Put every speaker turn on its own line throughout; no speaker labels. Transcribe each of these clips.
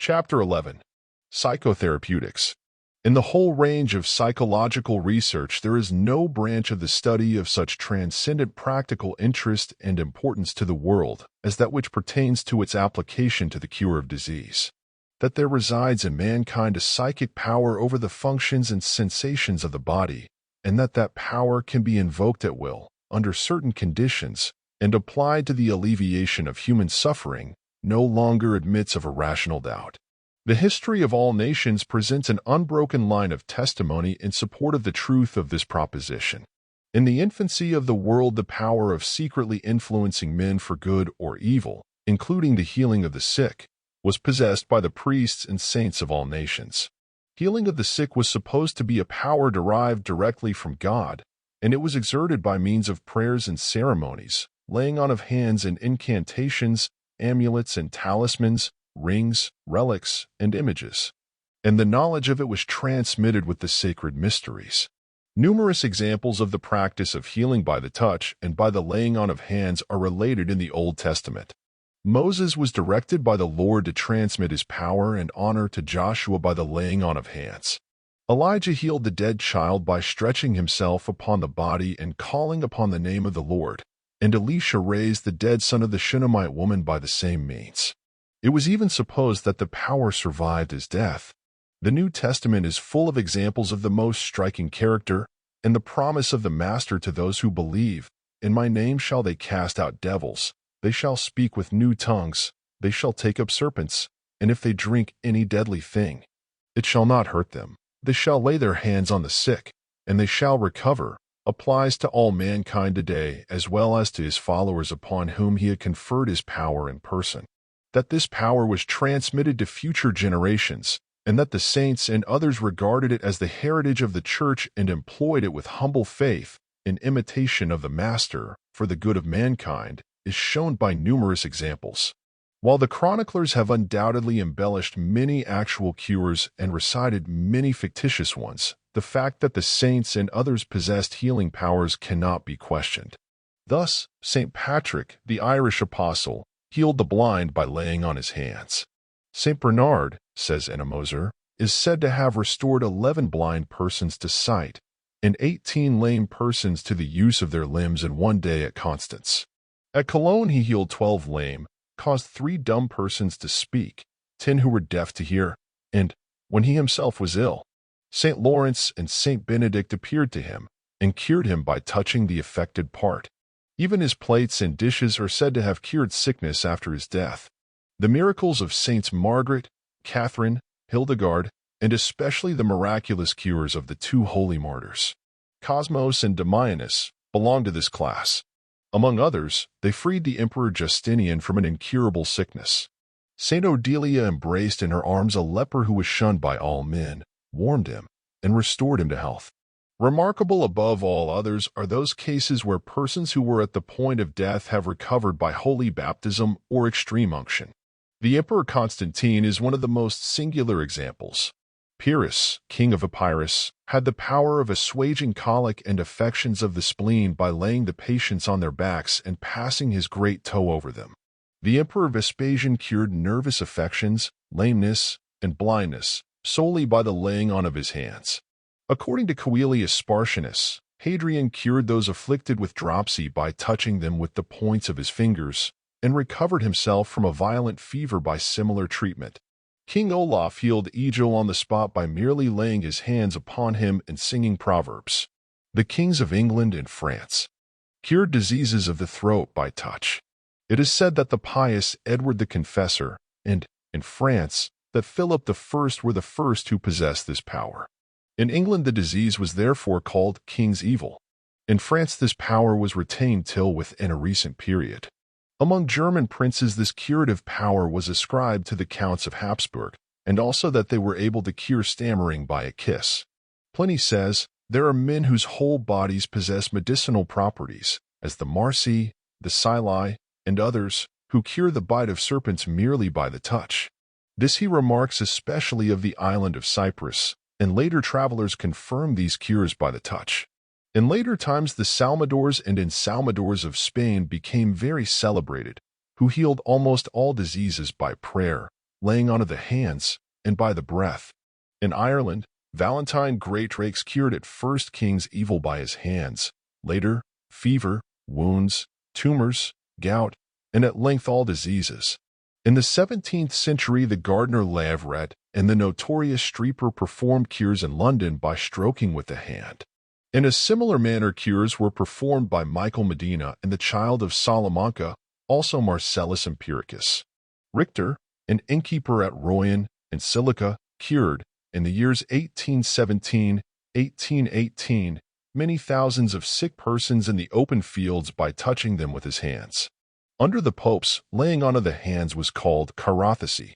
Chapter 11. Psychotherapeutics. In the whole range of psychological research, there is no branch of the study of such transcendent practical interest and importance to the world as that which pertains to its application to the cure of disease. That there resides in mankind a psychic power over the functions and sensations of the body, and that power can be invoked at will, under certain conditions, and applied to the alleviation of human suffering, no longer admits of a rational doubt. The history of all nations presents an unbroken line of testimony in support of the truth of this proposition. In the infancy of the world, the power of secretly influencing men for good or evil, including the healing of the sick, was possessed by the priests and saints of all nations. Healing of the sick was supposed to be a power derived directly from God, and it was exerted by means of prayers and ceremonies, laying on of hands and incantations, amulets and talismans, rings, relics, and images. And the knowledge of it was transmitted with the sacred mysteries. Numerous examples of the practice of healing by the touch and by the laying on of hands are related in the Old Testament. Moses was directed by the Lord to transmit his power and honor to Joshua by the laying on of hands. Elijah healed the dead child by stretching himself upon the body and calling upon the name of the Lord, and Elisha raised the dead son of the Shunammite woman by the same means. It was even supposed that the power survived his death. The New Testament is full of examples of the most striking character, and the promise of the Master to those who believe, "In my name shall they cast out devils, they shall speak with new tongues, they shall take up serpents, and if they drink any deadly thing, it shall not hurt them. They shall lay their hands on the sick, and they shall recover," applies to all mankind today as well as to his followers upon whom he had conferred his power in person. That this power was transmitted to future generations, and that the saints and others regarded it as the heritage of the Church and employed it with humble faith, in imitation of the Master, for the good of mankind, is shown by numerous examples. While the chroniclers have undoubtedly embellished many actual cures and recited many fictitious ones, the fact that the saints and others possessed healing powers cannot be questioned. Thus, St. Patrick, the Irish apostle, healed the blind by laying on his hands. St. Bernard, says Anna Moser, is said to have restored 11 blind persons to sight and 18 lame persons to the use of their limbs in one day at Constance. At Cologne he healed 12 lame, caused 3 dumb persons to speak, 10 who were deaf to hear, and, when he himself was ill, St. Lawrence and St. Benedict appeared to him and cured him by touching the affected part. Even his plates and dishes are said to have cured sickness after his death. The miracles of Saints Margaret, Catherine, Hildegard, and especially the miraculous cures of the 2 holy martyrs, Cosmos and Damianus, belong to this class. Among others, they freed the Emperor Justinian from an incurable sickness. St. Odelia embraced in her arms a leper who was shunned by all men, warmed him, and restored him to health. Remarkable above all others are those cases where persons who were at the point of death have recovered by holy baptism or extreme unction. The Emperor Constantine is one of the most singular examples. Pyrrhus, king of Epirus, had the power of assuaging colic and affections of the spleen by laying the patients on their backs and passing his great toe over them. The Emperor Vespasian cured nervous affections, lameness, and blindness solely by the laying on of his hands. According to Coelius Spartianus, Hadrian cured those afflicted with dropsy by touching them with the points of his fingers, and recovered himself from a violent fever by similar treatment. King Olaf healed Egil on the spot by merely laying his hands upon him and singing proverbs. The kings of England and France cured diseases of the throat by touch. It is said that the pious Edward the Confessor and, in France, that Philip I were the first who possessed this power. In England the disease was therefore called King's Evil. In France this power was retained till within a recent period. Among German princes this curative power was ascribed to the Counts of Habsburg, and also that they were able to cure stammering by a kiss. Pliny says, "There are men whose whole bodies possess medicinal properties, as the Marsi, the Psylli, and others, who cure the bite of serpents merely by the touch." This he remarks especially of the island of Cyprus, and later travelers confirm these cures by the touch. In later times the Salmadors and Ensalmadors of Spain became very celebrated, who healed almost all diseases by prayer, laying on of the hands, and by the breath. In Ireland, Valentine Greatrakes cured at first king's evil by his hands, later, fever, wounds, tumors, gout, and at length all diseases. In the 17th century, the gardener Lavret and the notorious Streeper performed cures in London by stroking with the hand. In a similar manner, cures were performed by Michael Medina and the child of Salamanca, also Marcellus Empiricus. Richter, an innkeeper at Royan in Silica, cured, in the years 1817-1818, many thousands of sick persons in the open fields by touching them with his hands. Under the popes, laying on of the hands was called chirothecy.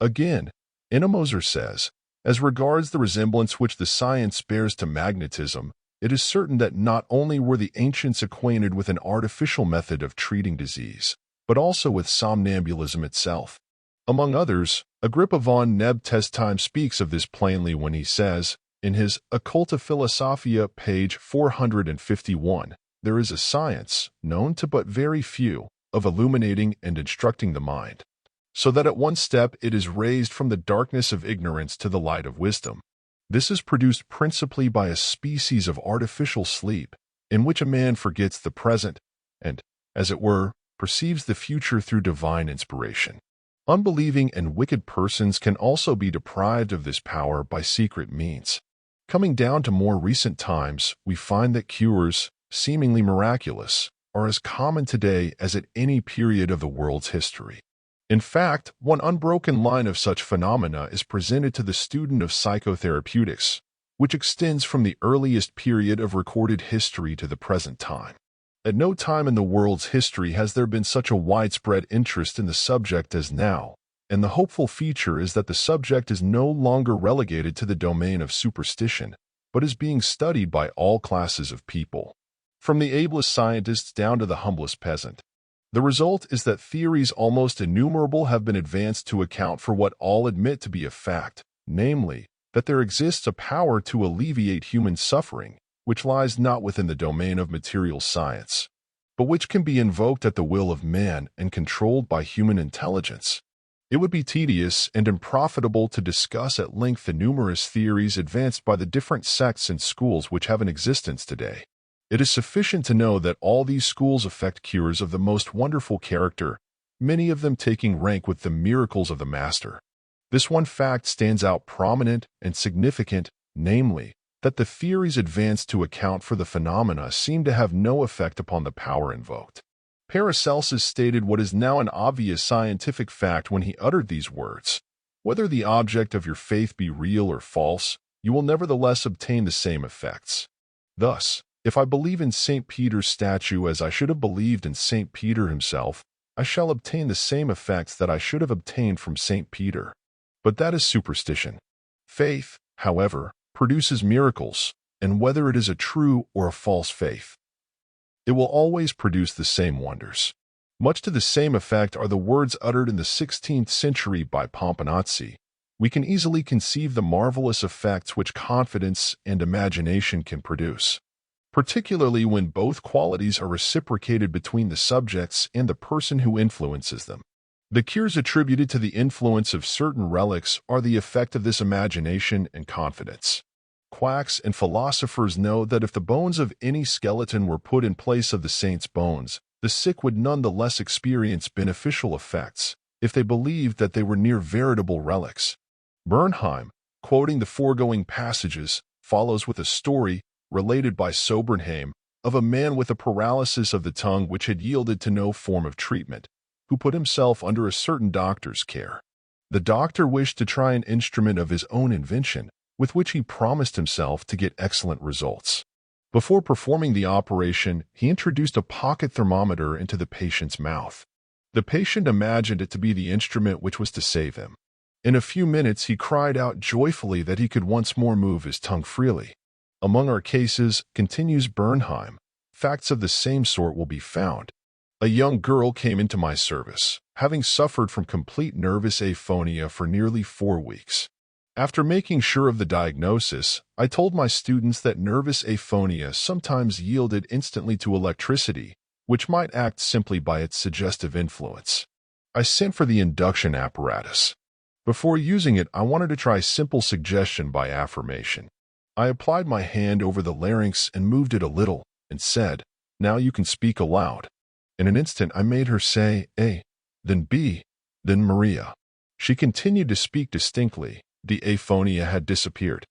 Again, Ennemoser says, as regards the resemblance which the science bears to magnetism, it is certain that not only were the ancients acquainted with an artificial method of treating disease, but also with somnambulism itself. Among others, Agrippa von Nebtestheim speaks of this plainly when he says, in his Occulta Philosophia, page 451, there is a science, known to but very few, of illuminating and instructing the mind, so that at one step it is raised from the darkness of ignorance to the light of wisdom. This is produced principally by a species of artificial sleep, in which a man forgets the present, and, as it were, perceives the future through divine inspiration. Unbelieving and wicked persons can also be deprived of this power by secret means. Coming down to more recent times, we find that cures, seemingly miraculous, are as common today as at any period of the world's history. In fact, one unbroken line of such phenomena is presented to the student of psychotherapeutics, which extends from the earliest period of recorded history to the present time. At no time in the world's history has there been such a widespread interest in the subject as now, and the hopeful feature is that the subject is no longer relegated to the domain of superstition, but is being studied by all classes of people, from the ablest scientists down to the humblest peasant. The result is that theories almost innumerable have been advanced to account for what all admit to be a fact, namely, that there exists a power to alleviate human suffering, which lies not within the domain of material science, but which can be invoked at the will of man and controlled by human intelligence. It would be tedious and unprofitable to discuss at length the numerous theories advanced by the different sects and schools which have an existence today. It is sufficient to know that all these schools effect cures of the most wonderful character, many of them taking rank with the miracles of the Master. This one fact stands out prominent and significant, namely, that the theories advanced to account for the phenomena seem to have no effect upon the power invoked. Paracelsus stated what is now an obvious scientific fact when he uttered these words: whether the object of your faith be real or false, you will nevertheless obtain the same effects. Thus, if I believe in St. Peter's statue as I should have believed in St. Peter himself, I shall obtain the same effects that I should have obtained from St. Peter. But that is superstition. Faith, however, produces miracles, and whether it is a true or a false faith, it will always produce the same wonders. Much to the same effect are the words uttered in the 16th century by Pomponazzi. We can easily conceive the marvelous effects which confidence and imagination can produce, particularly when both qualities are reciprocated between the subjects and the person who influences them. The cures attributed to the influence of certain relics are the effect of this imagination and confidence. Quacks and philosophers know that if the bones of any skeleton were put in place of the saint's bones, the sick would none the less experience beneficial effects, if they believed that they were near veritable relics. Bernheim, quoting the foregoing passages, follows with a story, related by Sobernheim, of a man with a paralysis of the tongue which had yielded to no form of treatment, who put himself under a certain doctor's care. The doctor wished to try an instrument of his own invention, with which he promised himself to get excellent results. Before performing the operation, he introduced a pocket thermometer into the patient's mouth. The patient imagined it to be the instrument which was to save him. In a few minutes he cried out joyfully that he could once more move his tongue freely. Among our cases, continues Bernheim, facts of the same sort will be found. A young girl came into my service, having suffered from complete nervous aphonia for nearly 4 weeks. After making sure of the diagnosis, I told my students that nervous aphonia sometimes yielded instantly to electricity, which might act simply by its suggestive influence. I sent for the induction apparatus. Before using it, I wanted to try simple suggestion by affirmation. I applied my hand over the larynx and moved it a little, and said, "Now you can speak aloud." In an instant, I made her say A, then B, then Maria. She continued to speak distinctly. The aphonia had disappeared.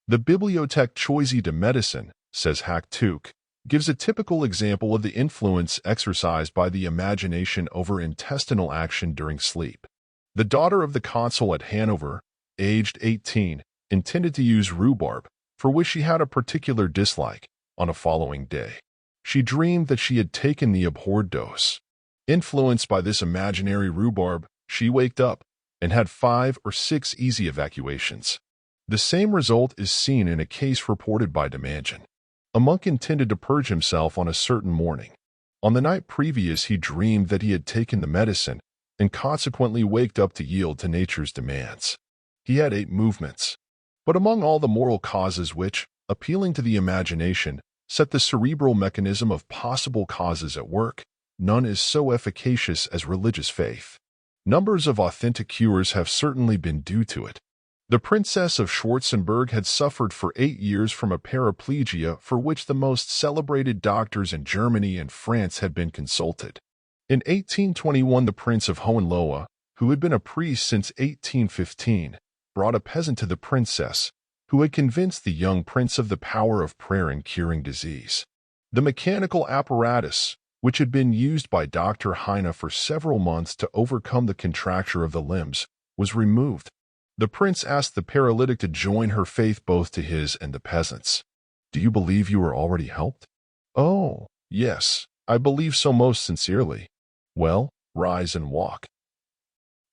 The Bibliothèque Choisie de Médecine, says Hack-Tuch, gives a typical example of the influence exercised by the imagination over intestinal action during sleep. The daughter of the consul at Hanover, aged 18, intended to use rhubarb, for which she had a particular dislike, on a following day. She dreamed that she had taken the abhorred dose. Influenced by this imaginary rhubarb, she waked up and had 5 or 6 easy evacuations. The same result is seen in a case reported by Demangin. A monk intended to purge himself on a certain morning. On the night previous, he dreamed that he had taken the medicine and consequently waked up to yield to nature's demands. He had 8 movements. But among all the moral causes which, appealing to the imagination, set the cerebral mechanism of possible causes at work, none is so efficacious as religious faith. Numbers of authentic cures have certainly been due to it. The Princess of Schwarzenberg had suffered for 8 years from a paraplegia for which the most celebrated doctors in Germany and France had been consulted. In 1821, the Prince of Hohenlohe, who had been a priest since 1815, brought a peasant to the princess, who had convinced the young prince of the power of prayer in curing disease. The mechanical apparatus, which had been used by Dr. Heine for several months to overcome the contracture of the limbs, was removed. The prince asked the paralytic to join her faith both to his and the peasant's. "Do you believe you are already helped?" "Oh, yes, I believe so most sincerely." "Well, rise and walk."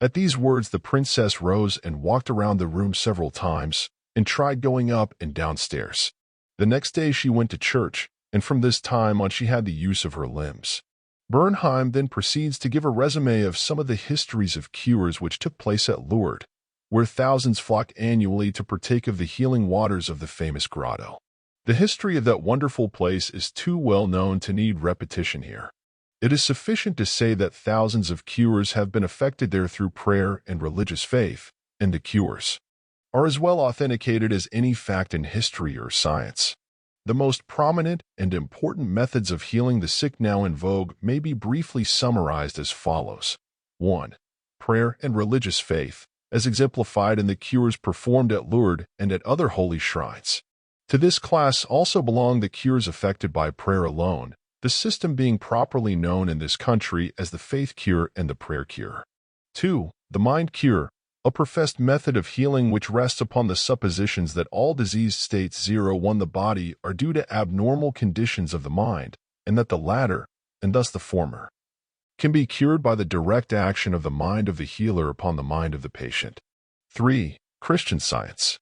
At these words, the princess rose and walked around the room several times and tried going up and downstairs. The next day she went to church, and from this time on she had the use of her limbs. Bernheim then proceeds to give a resume of some of the histories of cures which took place at Lourdes, where thousands flock annually to partake of the healing waters of the famous grotto. The history of that wonderful place is too well known to need repetition here. It is sufficient to say that thousands of cures have been effected there through prayer and religious faith, and the cures are as well authenticated as any fact in history or science. The most prominent and important methods of healing the sick now in vogue may be briefly summarized as follows. 1. Prayer and religious faith, as exemplified in the cures performed at Lourdes and at other holy shrines. To this class also belong the cures effected by prayer alone, the system being properly known in this country as the faith cure and the prayer cure. 2. The mind cure, a professed method of healing which rests upon the suppositions that all diseased states 01 the body are due to abnormal conditions of the mind, and that the latter, and thus the former, can be cured by the direct action of the mind of the healer upon the mind of the patient. 3. Christian Science.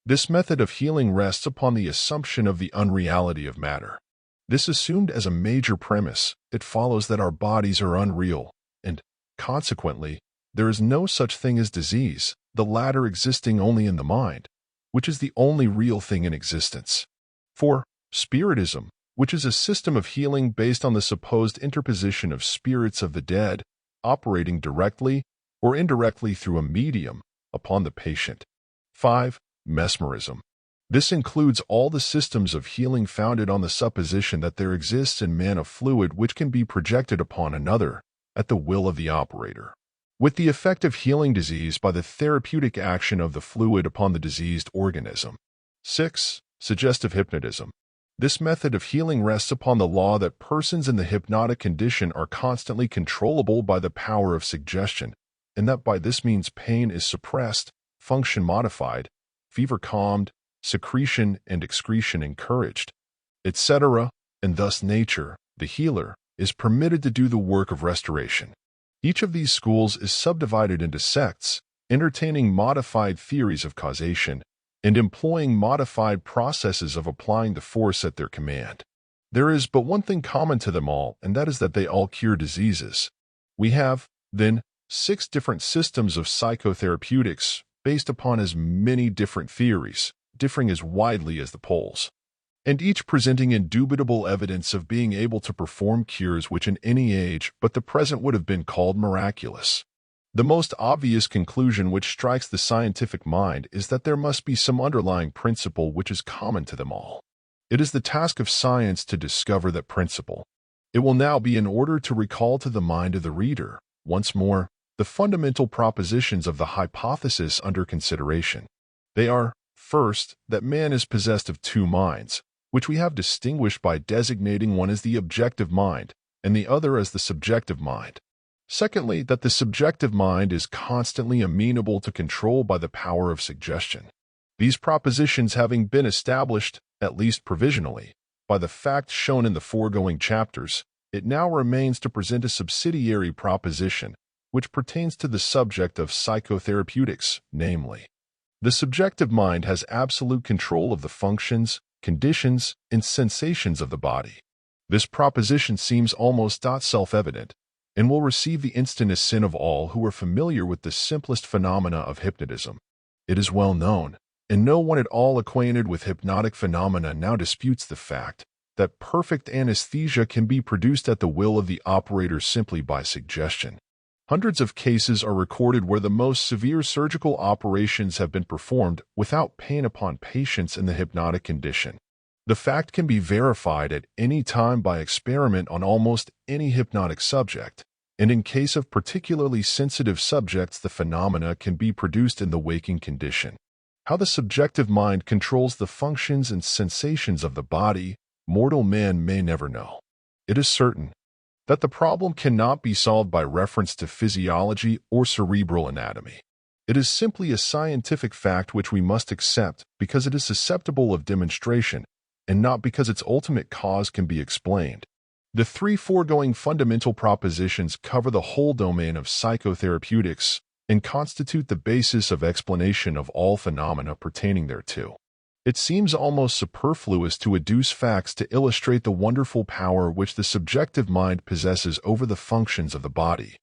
This method of healing rests upon the assumption of the unreality of matter. This assumed as a major premise, it follows that our bodies are unreal, and, consequently, there is no such thing as disease, the latter existing only in the mind, which is the only real thing in existence. 4. Spiritism, which is a system of healing based on the supposed interposition of spirits of the dead, operating directly or indirectly through a medium upon the patient. 5. Mesmerism. This includes all the systems of healing founded on the supposition that there exists in man a fluid which can be projected upon another at the will of the operator, with the effect of healing disease by the therapeutic action of the fluid upon the diseased organism. 6. Suggestive hypnotism. This method of healing rests upon the law that persons in the hypnotic condition are constantly controllable by the power of suggestion, and that by this means pain is suppressed, function modified, fever calmed, secretion and excretion encouraged, etc., and thus nature, the healer, is permitted to do the work of restoration. Each of these schools is subdivided into sects, entertaining modified theories of causation, and employing modified processes of applying the force at their command. There is but one thing common to them all, and that is that they all cure diseases. We have, then, 6 different systems of psychotherapeutics based upon as many different theories, differing as widely as the poles, and each presenting indubitable evidence of being able to perform cures which in any age but the present would have been called miraculous. The most obvious conclusion which strikes the scientific mind is that there must be some underlying principle which is common to them all. It is the task of science to discover that principle. It will now be in order to recall to the mind of the reader, once more, the fundamental propositions of the hypothesis under consideration. They are, first, that man is possessed of two minds, which we have distinguished by designating one as the objective mind and the other as the subjective mind. Secondly, that the subjective mind is constantly amenable to control by the power of suggestion. These propositions having been established, at least provisionally, by the facts shown in the foregoing chapters, it now remains to present a subsidiary proposition which pertains to the subject of psychotherapeutics, namely, the subjective mind has absolute control of the functions, conditions, and sensations of the body. This proposition seems almost self-evident, and will receive the instant assent of all who are familiar with the simplest phenomena of hypnotism. It is well known, and no one at all acquainted with hypnotic phenomena now disputes the fact that perfect anesthesia can be produced at the will of the operator simply by suggestion. Hundreds of cases are recorded where the most severe surgical operations have been performed without pain upon patients in the hypnotic condition. The fact can be verified at any time by experiment on almost any hypnotic subject, and in case of particularly sensitive subjects, the phenomena can be produced in the waking condition. How the subjective mind controls the functions and sensations of the body, mortal man may never know. It is certain that the problem cannot be solved by reference to physiology or cerebral anatomy. It is simply a scientific fact which we must accept because it is susceptible of demonstration, and not because its ultimate cause can be explained. The three foregoing fundamental propositions cover the whole domain of psychotherapeutics and constitute the basis of explanation of all phenomena pertaining thereto. It seems almost superfluous to adduce facts to illustrate the wonderful power which the subjective mind possesses over the functions of the body.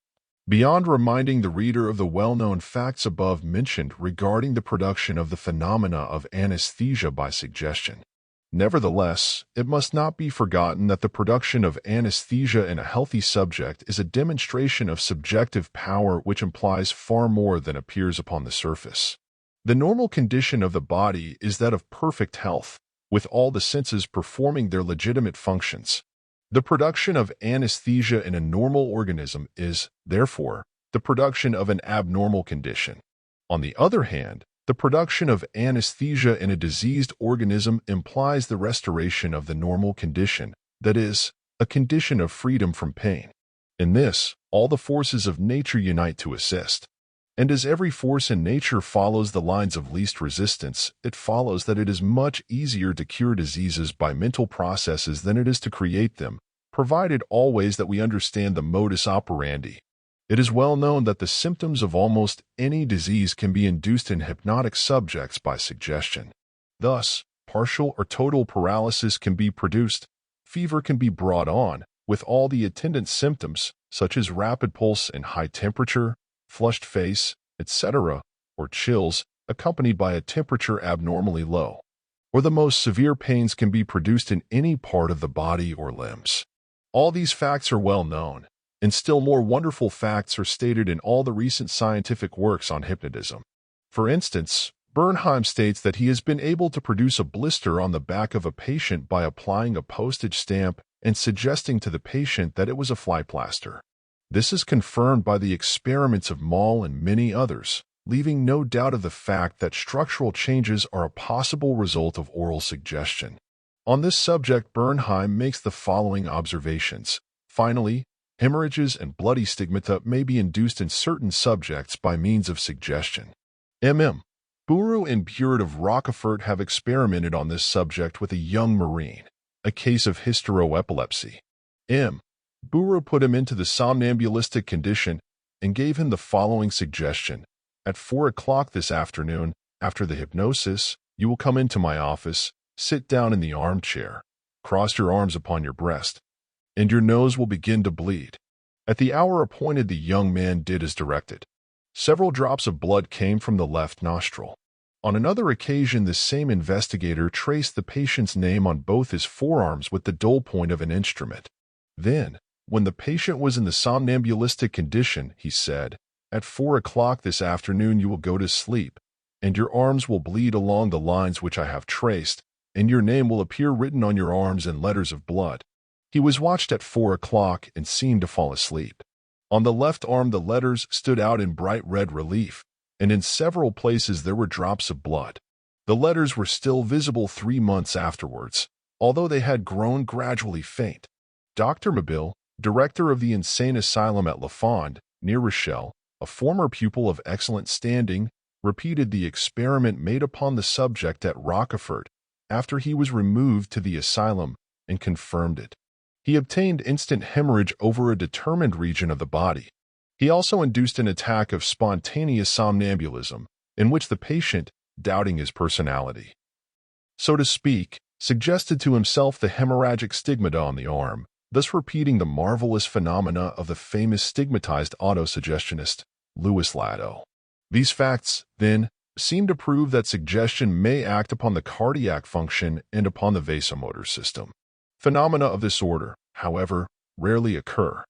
Beyond reminding the reader of the well-known facts above mentioned regarding the production of the phenomena of anesthesia by suggestion. Nevertheless, it must not be forgotten that the production of anesthesia in a healthy subject is a demonstration of subjective power which implies far more than appears upon the surface. The normal condition of the body is that of perfect health, with all the senses performing their legitimate functions. The production of anesthesia in a normal organism is, therefore, the production of an abnormal condition. On the other hand, the production of anesthesia in a diseased organism implies the restoration of the normal condition, that is, a condition of freedom from pain. In this, all the forces of nature unite to assist. And as every force in nature follows the lines of least resistance, it follows that it is much easier to cure diseases by mental processes than it is to create them, provided always that we understand the modus operandi. It is well known that the symptoms of almost any disease can be induced in hypnotic subjects by suggestion. Thus, partial or total paralysis can be produced, fever can be brought on, with all the attendant symptoms, such as rapid pulse and high temperature, flushed face, etc., or chills, accompanied by a temperature abnormally low. Or the most severe pains can be produced in any part of the body or limbs. All these facts are well known, and still more wonderful facts are stated in all the recent scientific works on hypnotism. For instance, Bernheim states that he has been able to produce a blister on the back of a patient by applying a postage stamp and suggesting to the patient that it was a fly plaster. This is confirmed by the experiments of Moll and many others, leaving no doubt of the fact that structural changes are a possible result of oral suggestion. On this subject, Bernheim makes the following observations. Finally, hemorrhages and bloody stigmata may be induced in certain subjects by means of suggestion. M.M. Buru and Buret of Rochefort have experimented on this subject with a young Marine, a case of hysteroepilepsy. M. Buru put him into the somnambulistic condition and gave him the following suggestion. At 4 o'clock this afternoon, after the hypnosis, you will come into my office, sit down in the armchair, cross your arms upon your breast, and your nose will begin to bleed. At the hour appointed, the young man did as directed. Several drops of blood came from the left nostril. On another occasion, the same investigator traced the patient's name on both his forearms with the dull point of an instrument. Then, when the patient was in the somnambulistic condition, he said, At 4 o'clock this afternoon you will go to sleep, and your arms will bleed along the lines which I have traced, and your name will appear written on your arms in letters of blood." He was watched at 4 o'clock and seemed to fall asleep. On the left arm the letters stood out in bright red relief, and in several places there were drops of blood. The letters were still visible 3 months afterwards, although they had grown gradually faint. Dr. Mabille, director of the insane asylum at La Fonde, near Rochelle, a former pupil of excellent standing, repeated the experiment made upon the subject at Rochefort after he was removed to the asylum and confirmed it. He obtained instant hemorrhage over a determined region of the body. He also induced an attack of spontaneous somnambulism, in which the patient, doubting his personality, so to speak, suggested to himself the hemorrhagic stigmata on the arm, thus repeating the marvelous phenomena of the famous stigmatized autosuggestionist, Louis Lado. These facts, then, seem to prove that suggestion may act upon the cardiac function and upon the vasomotor system. Phenomena of this order, however, rarely occur.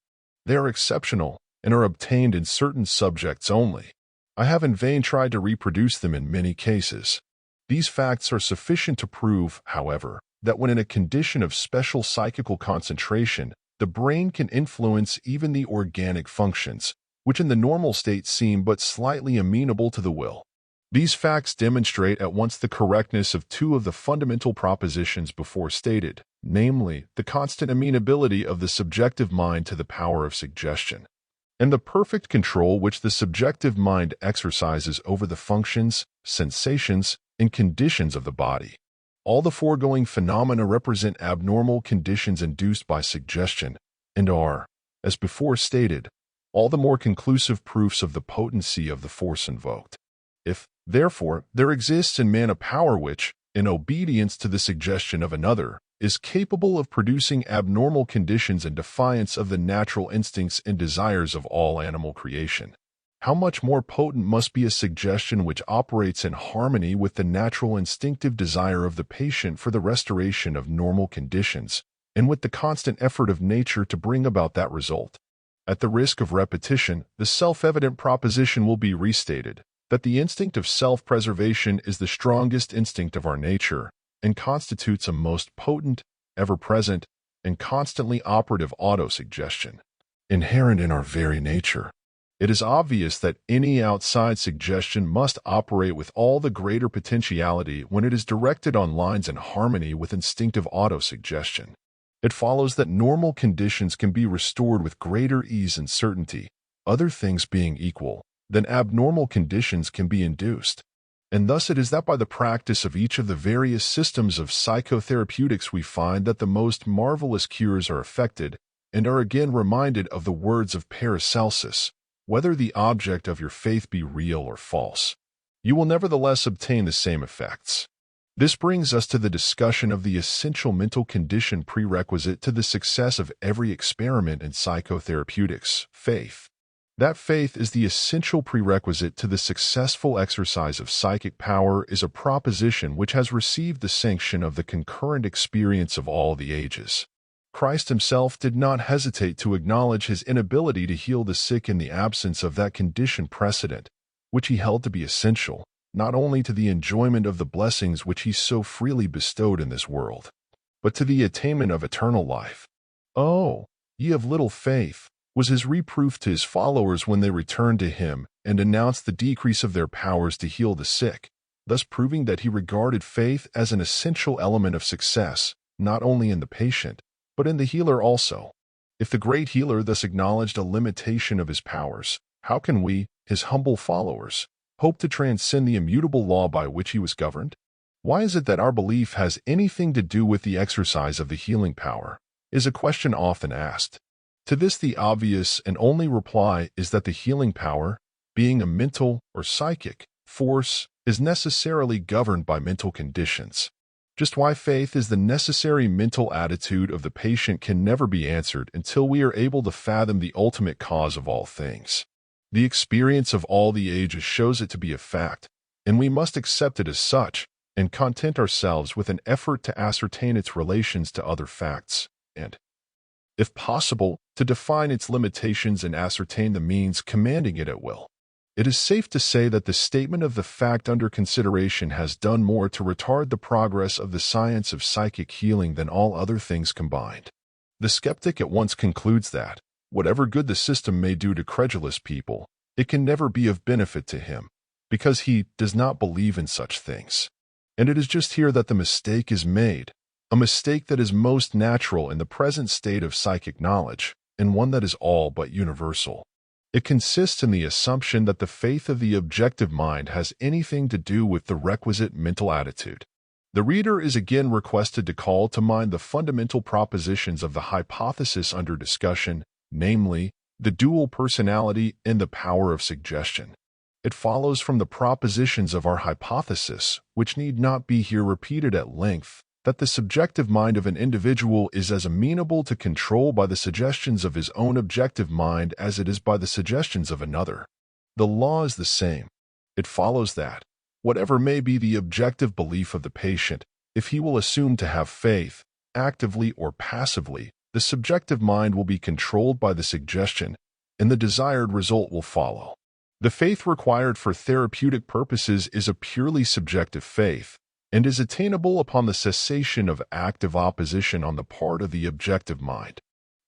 They are exceptional and are obtained in certain subjects only. I have in vain tried to reproduce them in many cases. These facts are sufficient to prove, however, that when in a condition of special psychical concentration, the brain can influence even the organic functions, which in the normal state seem but slightly amenable to the will. These facts demonstrate at once the correctness of two of the fundamental propositions before stated, namely, the constant amenability of the subjective mind to the power of suggestion, and the perfect control which the subjective mind exercises over the functions, sensations, and conditions of the body. All the foregoing phenomena represent abnormal conditions induced by suggestion, and are, as before stated, all the more conclusive proofs of the potency of the force invoked. If, therefore, there exists in man a power which, in obedience to the suggestion of another, is capable of producing abnormal conditions in defiance of the natural instincts and desires of all animal creation, how much more potent must be a suggestion which operates in harmony with the natural instinctive desire of the patient for the restoration of normal conditions, and with the constant effort of nature to bring about that result. At the risk of repetition, the self-evident proposition will be restated, that the instinct of self-preservation is the strongest instinct of our nature, and constitutes a most potent, ever-present, and constantly operative autosuggestion, inherent in our very nature. It is obvious that any outside suggestion must operate with all the greater potentiality when it is directed on lines in harmony with instinctive autosuggestion. It follows that normal conditions can be restored with greater ease and certainty, other things being equal, than abnormal conditions can be induced. And thus it is that by the practice of each of the various systems of psychotherapeutics we find that the most marvelous cures are effected, and are again reminded of the words of Paracelsus, "Whether the object of your faith be real or false, you will nevertheless obtain the same effects." This brings us to the discussion of the essential mental condition prerequisite to the success of every experiment in psychotherapeutics, faith. That faith is the essential prerequisite to the successful exercise of psychic power is a proposition which has received the sanction of the concurrent experience of all the ages. Christ himself did not hesitate to acknowledge his inability to heal the sick in the absence of that condition precedent, which he held to be essential, not only to the enjoyment of the blessings which he so freely bestowed in this world, but to the attainment of eternal life. "Oh, ye of little faith," was his reproof to his followers when they returned to him and announced the decrease of their powers to heal the sick, thus proving that he regarded faith as an essential element of success, not only in the patient, but in the healer also. If the great healer thus acknowledged a limitation of his powers, how can we, his humble followers, hope to transcend the immutable law by which he was governed? Why is it that our belief has anything to do with the exercise of the healing power, is a question often asked. To this the obvious and only reply is that the healing power, being a mental or psychic force, is necessarily governed by mental conditions. Just why faith is the necessary mental attitude of the patient can never be answered until we are able to fathom the ultimate cause of all things. The experience of all the ages shows it to be a fact, and we must accept it as such, and content ourselves with an effort to ascertain its relations to other facts, and, if possible, to define its limitations and ascertain the means commanding it at will. It is safe to say that the statement of the fact under consideration has done more to retard the progress of the science of psychic healing than all other things combined. The skeptic at once concludes that, whatever good the system may do to credulous people, it can never be of benefit to him, because he does not believe in such things. And it is just here that the mistake is made, a mistake that is most natural in the present state of psychic knowledge, and one that is all but universal. It consists in the assumption that the faith of the objective mind has anything to do with the requisite mental attitude. The reader is again requested to call to mind the fundamental propositions of the hypothesis under discussion, namely, the dual personality and the power of suggestion. It follows from the propositions of our hypothesis, which need not be here repeated at length, that the subjective mind of an individual is as amenable to control by the suggestions of his own objective mind as it is by the suggestions of another. The law is the same. It follows that, whatever may be the objective belief of the patient, if he will assume to have faith, actively or passively, the subjective mind will be controlled by the suggestion, and the desired result will follow. The faith required for therapeutic purposes is a purely subjective faith, and is attainable upon the cessation of active opposition on the part of the objective mind.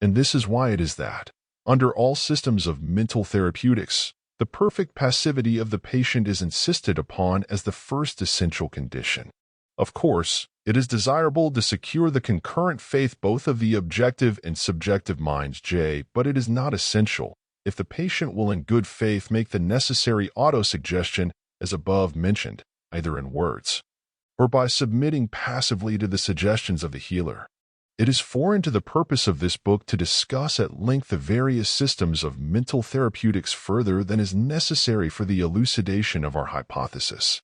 And this is why it is that, under all systems of mental therapeutics, the perfect passivity of the patient is insisted upon as the first essential condition. Of course, it is desirable to secure the concurrent faith both of the objective and subjective minds, but it is not essential, if the patient will in good faith make the necessary autosuggestion as above mentioned, either in words, or by submitting passively to the suggestions of the healer. It is foreign to the purpose of this book to discuss at length the various systems of mental therapeutics further than is necessary for the elucidation of our hypothesis.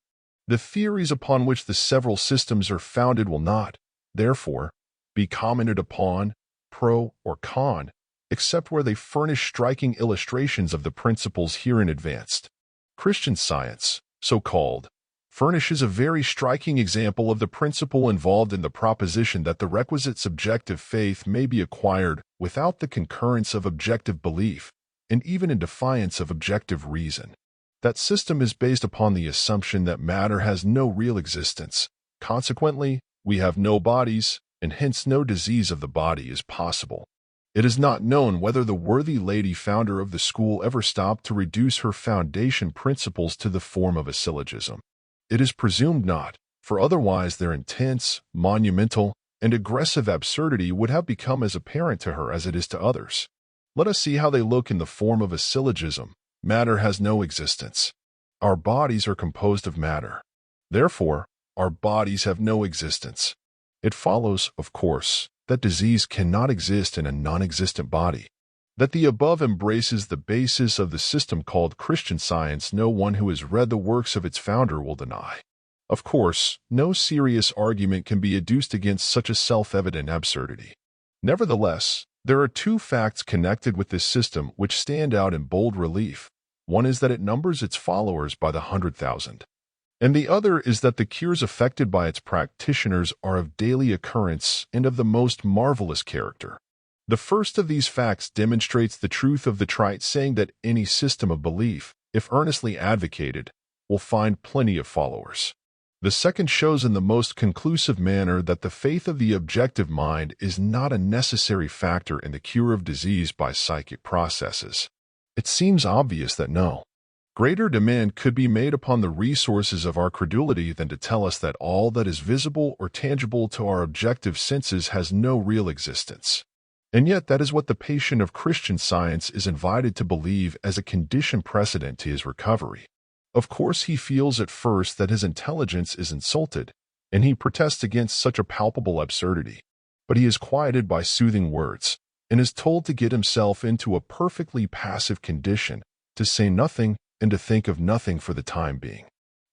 The theories upon which the several systems are founded will not, therefore, be commented upon, pro or con, except where they furnish striking illustrations of the principles herein advanced. Christian Science, so called, furnishes a very striking example of the principle involved in the proposition that the requisite subjective faith may be acquired without the concurrence of objective belief, and even in defiance of objective reason. That system is based upon the assumption that matter has no real existence. Consequently, we have no bodies, and hence no disease of the body is possible. It is not known whether the worthy lady founder of the school ever stopped to reduce her foundation principles to the form of a syllogism. It is presumed not, for otherwise their intense, monumental, and aggressive absurdity would have become as apparent to her as it is to others. Let us see how they look in the form of a syllogism. Matter has no existence. Our bodies are composed of matter. Therefore, our bodies have no existence. It follows, of course, that disease cannot exist in a non-existent body. That the above embraces the basis of the system called Christian Science no one who has read the works of its founder will deny. Of course, no serious argument can be adduced against such a self-evident absurdity. Nevertheless, there are two facts connected with this system which stand out in bold relief. One is that it numbers its followers by the 100,000. And the other is that the cures effected by its practitioners are of daily occurrence and of the most marvelous character. The first of these facts demonstrates the truth of the trite saying that any system of belief, if earnestly advocated, will find plenty of followers. The second shows in the most conclusive manner that the faith of the objective mind is not a necessary factor in the cure of disease by psychic processes. It seems obvious that no greater demand could be made upon the resources of our credulity than to tell us that all that is visible or tangible to our objective senses has no real existence. And yet that is what the patient of Christian Science is invited to believe as a condition precedent to his recovery. Of course, he feels at first that his intelligence is insulted, and he protests against such a palpable absurdity. But he is quieted by soothing words, and is told to get himself into a perfectly passive condition, to say nothing and to think of nothing for the time being.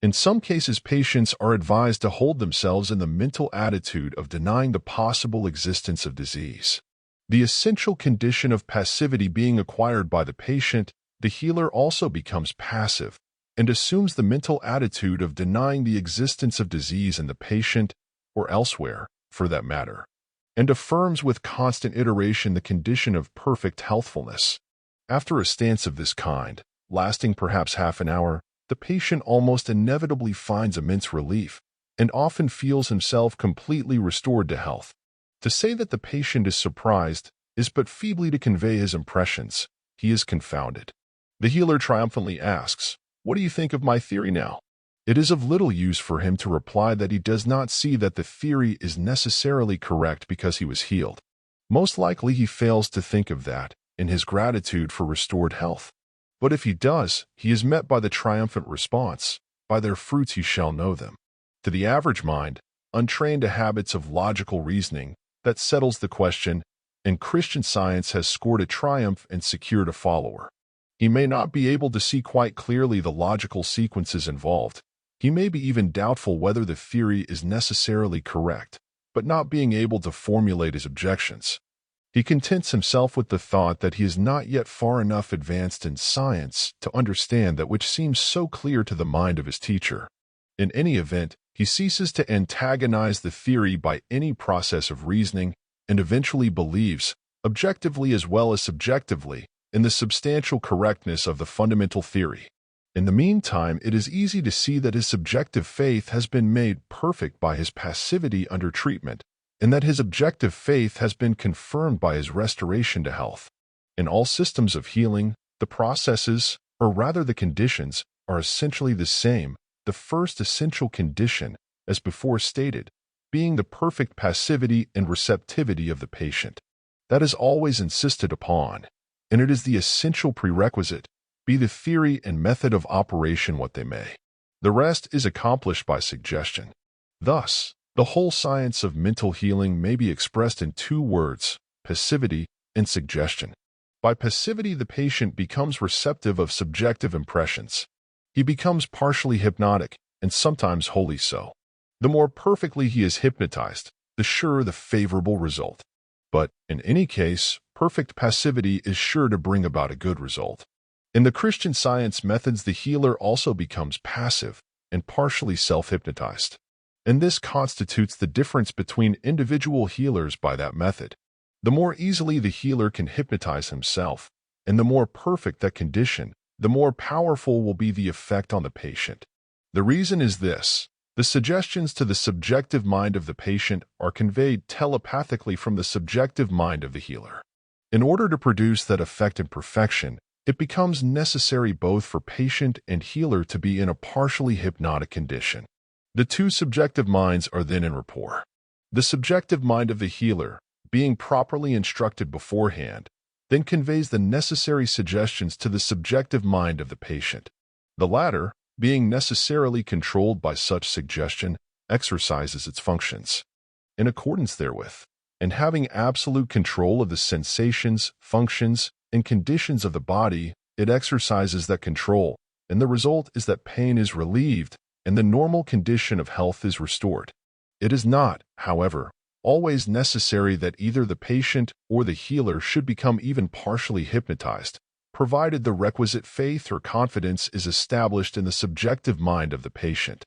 In some cases, patients are advised to hold themselves in the mental attitude of denying the possible existence of disease. The essential condition of passivity being acquired by the patient, the healer also becomes passive and assumes the mental attitude of denying the existence of disease in the patient, or elsewhere, for that matter, and affirms with constant iteration the condition of perfect healthfulness. After a stance of this kind, lasting perhaps half an hour, the patient almost inevitably finds immense relief and often feels himself completely restored to health. To say that the patient is surprised is but feebly to convey his impressions. He is confounded. The healer triumphantly asks, "What do you think of my theory now?" It is of little use for him to reply that he does not see that the theory is necessarily correct because he was healed. Most likely he fails to think of that in his gratitude for restored health. But if he does, he is met by the triumphant response, "By their fruits you shall know them." To the average mind, untrained to habits of logical reasoning, that settles the question, and Christian Science has scored a triumph and secured a follower. He may not be able to see quite clearly the logical sequences involved. He may be even doubtful whether the theory is necessarily correct, but not being able to formulate his objections. He contents himself with the thought that he is not yet far enough advanced in science to understand that which seems so clear to the mind of his teacher. In any event, he ceases to antagonize the theory by any process of reasoning and eventually believes, objectively as well as subjectively, in the substantial correctness of the fundamental theory. In the meantime, it is easy to see that his subjective faith has been made perfect by his passivity under treatment, and that his objective faith has been confirmed by his restoration to health. In all systems of healing, the processes, or rather the conditions, are essentially the same. The first essential condition, as before stated, being the perfect passivity and receptivity of the patient. That is always insisted upon, and it is the essential prerequisite, be the theory and method of operation what they may. The rest is accomplished by suggestion. Thus, the whole science of mental healing may be expressed in two words, passivity and suggestion. By passivity, the patient becomes receptive of subjective impressions. He becomes partially hypnotic, and sometimes wholly so. The more perfectly he is hypnotized, the surer the favorable result. But, in any case, perfect passivity is sure to bring about a good result. In the Christian Science methods, the healer also becomes passive and partially self-hypnotized. And this constitutes the difference between individual healers by that method. The more easily the healer can hypnotize himself, and the more perfect that condition, the more powerful will be the effect on the patient. The reason is this: the suggestions to the subjective mind of the patient are conveyed telepathically from the subjective mind of the healer. In order to produce that effect in perfection, it becomes necessary both for patient and healer to be in a partially hypnotic condition. The two subjective minds are then in rapport. The subjective mind of the healer, being properly instructed beforehand, then conveys the necessary suggestions to the subjective mind of the patient. The latter, being necessarily controlled by such suggestion, exercises its functions. In accordance therewith, and having absolute control of the sensations, functions, and conditions of the body, it exercises that control, and the result is that pain is relieved and the normal condition of health is restored. It is not, however, always necessary that either the patient or the healer should become even partially hypnotized, provided the requisite faith or confidence is established in the subjective mind of the patient.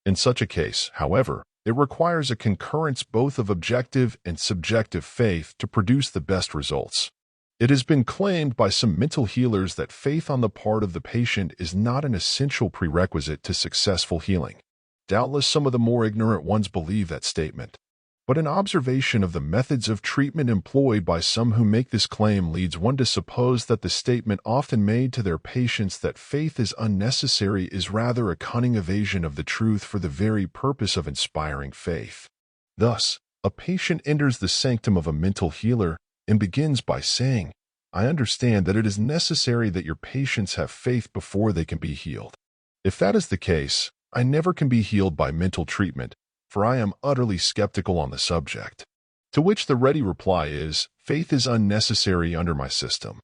In such a case, however, it requires a concurrence both of objective and subjective faith to produce the best results. It has been claimed by some mental healers that faith on the part of the patient is not an essential prerequisite to successful healing. Doubtless some of the more ignorant ones believe that statement. But an observation of the methods of treatment employed by some who make this claim leads one to suppose that the statement often made to their patients that faith is unnecessary is rather a cunning evasion of the truth for the very purpose of inspiring faith. Thus, a patient enters the sanctum of a mental healer and begins by saying, "I understand that it is necessary that your patients have faith before they can be healed. If that is the case, I never can be healed by mental treatment, for I am utterly skeptical on the subject." To which the ready reply is, "Faith is unnecessary under my system.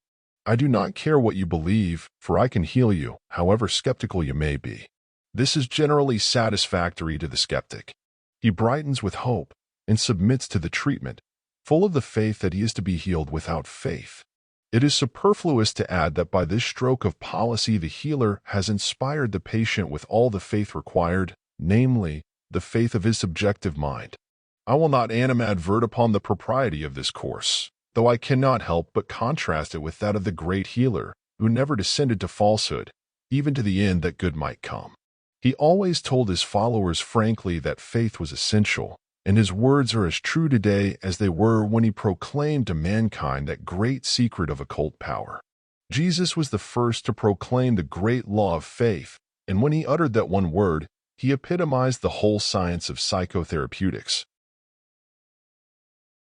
I do not care what you believe, for I can heal you, however skeptical you may be." This is generally satisfactory to the skeptic. He brightens with hope and submits to the treatment, full of the faith that he is to be healed without faith. It is superfluous to add that by this stroke of policy the healer has inspired the patient with all the faith required, namely, the faith of his subjective mind. I will not animadvert upon the propriety of this course, though I cannot help but contrast it with that of the great healer, who never descended to falsehood, even to the end that good might come. He always told his followers frankly that faith was essential, and his words are as true today as they were when he proclaimed to mankind that great secret of occult power. Jesus was the first to proclaim the great law of faith, and when he uttered that one word, he epitomized the whole science of psychotherapeutics.